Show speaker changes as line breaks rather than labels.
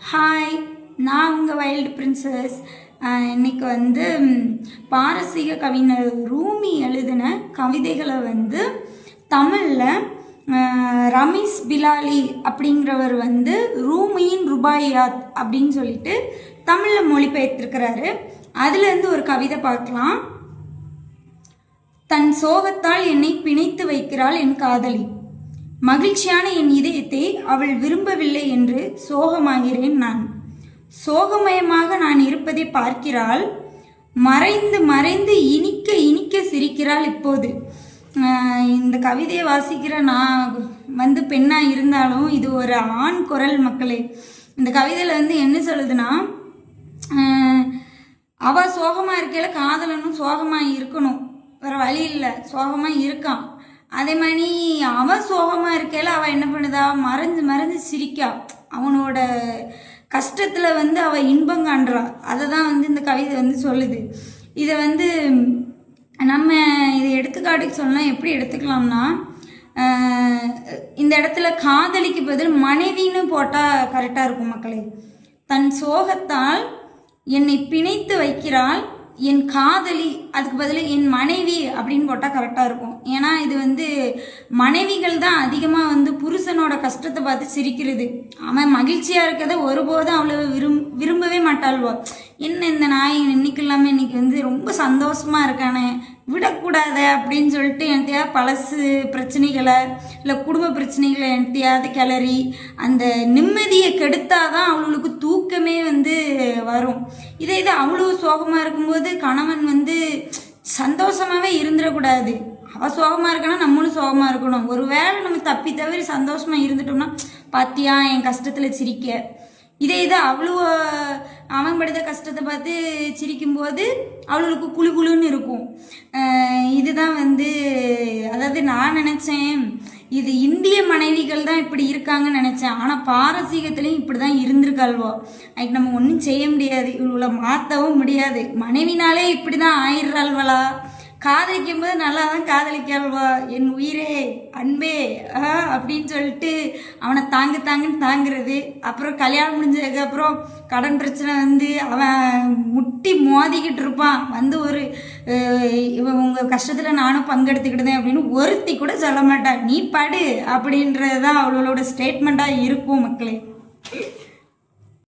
Hi, நான் உங்கள் wild princess. இன்னைக்கு பாரசீக கவிஞர் ரூமி எழுதின கவிதைகளை தமிழில் ரமீஸ் பிலாலி அப்படிங்கிறவர் ரூமியின் ருபாயியாத் அப்படின்னு சொல்லிட்டு தமிழில் மொழிபெயர்த்திருக்கிறாரு. அதுலேருந்து ஒரு கவிதை பார்க்கலாம். தன் சோகத்தால் என்னை பிணைத்து வைக்கிறாள் என் காதலி. மகிழ்ச்சியான என் இதயத்தை அவள் விரும்பவில்லை என்று சோகமாகிறேன் நான். சோகமயமாக நான் இருப்பதை பார்க்கிறாள். மறைந்து மறைந்து இனிக்க இனிக்க சிரிக்கிறாள் இப்போது. இந்த கவிதையை வாசிக்கிற நான் பெண்ணாக இருந்தாலும் இது ஒரு ஆண் குரல் மக்களே. இந்த கவிதையில் என்ன சொல்லுதுன்னா, அவள் சோகமாக இருக்கையில் காதலனும் சோகமாக இருக்கணும், வேறு வழி இல்லை, சோகமாக இருக்கான். அதே மாதிரி அவன் சோகமாக இருக்கையில் அவள் என்ன பண்ணுதா, மறைஞ்சு மறைஞ்சு சிரிக்கா. அவனோட கஷ்டத்தில் அவள் இன்பம் காண்றா. அதை தான் இந்த கவிதை சொல்லுது. இதை நம்ம இதை எடுத்துக்காட்டுக்கு சொல்லலாம். எப்படி எடுத்துக்கலாம்னா, இந்த இடத்துல காதலிக்கு பதில் மனைவின்னு போட்டால் கரெக்டாக இருக்கும் மக்களே. தன் சோகத்தால் என்னை பிணைத்து வைக்கிறாள் என் காதலி, அதுக்கு பதில் என் மனைவி அப்படின்னு போட்டால் கரெக்டாக இருக்கும். ஏன்னா இது மனைவிகள் தான் அதிகமாக புருஷனோட கஷ்டத்தை பார்த்து சிரிக்கிறது. அவன் மகிழ்ச்சியாக இருக்கிறத ஒருபோதும் அவ்வளோ விரும்பவே மாட்டாள்வா. என்ன இந்த நாய் இன்னைக்கு இல்லாமல் இன்னைக்கு ரொம்ப சந்தோஷமாக இருக்கானே, விடக்கூடாத அப்படின்னு சொல்லிட்டு என்கிட்டயாவது பழசு பிரச்சனைகளை இல்லை குடும்ப பிரச்சனைகளை என்கிட்டயாவது கிளறி அந்த நிம்மதியை கெடுத்தாதான் அவளுக்கு தூக்கமே வரும். இதே இது அவ்வளோ சோகமாக இருக்கும்போது கணவன் சந்தோஷமாகவே இருந்துடக்கூடாது. அவள் சோகமாக இருக்கணும், நம்மளும் சோகமாக இருக்கணும். ஒரு வேளை நம்ம தப்பி தவறி சந்தோஷமாக இருந்துட்டோம்னா, பாத்தியா என் கஷ்டத்தில் சிரிக்க. இதே இது அவ்வளோ அவன் படுத்த கஷ்டத்தை பார்த்து சிரிக்கும்போது அவளுக்கு குழு குழுன்னு இருக்கும். இதுதான் அதாவது நான் நினச்சேன் இது இந்திய மனைவிகள் தான் இப்படி இருக்காங்கன்னு நினச்சேன். ஆனால் பாரசீகத்துலேயும் இப்படி தான் இருந்திருக்காள்வோ. அதுக்கு நம்ம ஒன்றும் செய்ய முடியாது, இவ்வளோ மாற்றவும் முடியாது. மனைவினாலே இப்படி தான் ஆயிடுறாள்வளா. காதலிக்கும் போது நல்லா தான் காதலிக்காள்வா, என் உயிரே அன்பே அப்படின்னு சொல்லிட்டு அவனை தாங்குன்னு தாங்குறது. அப்புறம் கல்யாணம் முடிஞ்சதுக்கப்புறம் கடன் பிரச்சனை அவன் முட்டி மோதிக்கிட்டு இருப்பான். ஒரு இவன் உங்கள் கஷ்டத்தில் நானும் பங்கெடுத்துக்கிட்டேன் அப்படின்னு ஒருத்தி கூட சொல்ல மாட்டான். நீ படு அப்படின்றது தான் அவளோட ஸ்டேட்மெண்ட்டாக இருக்கும் மக்களே.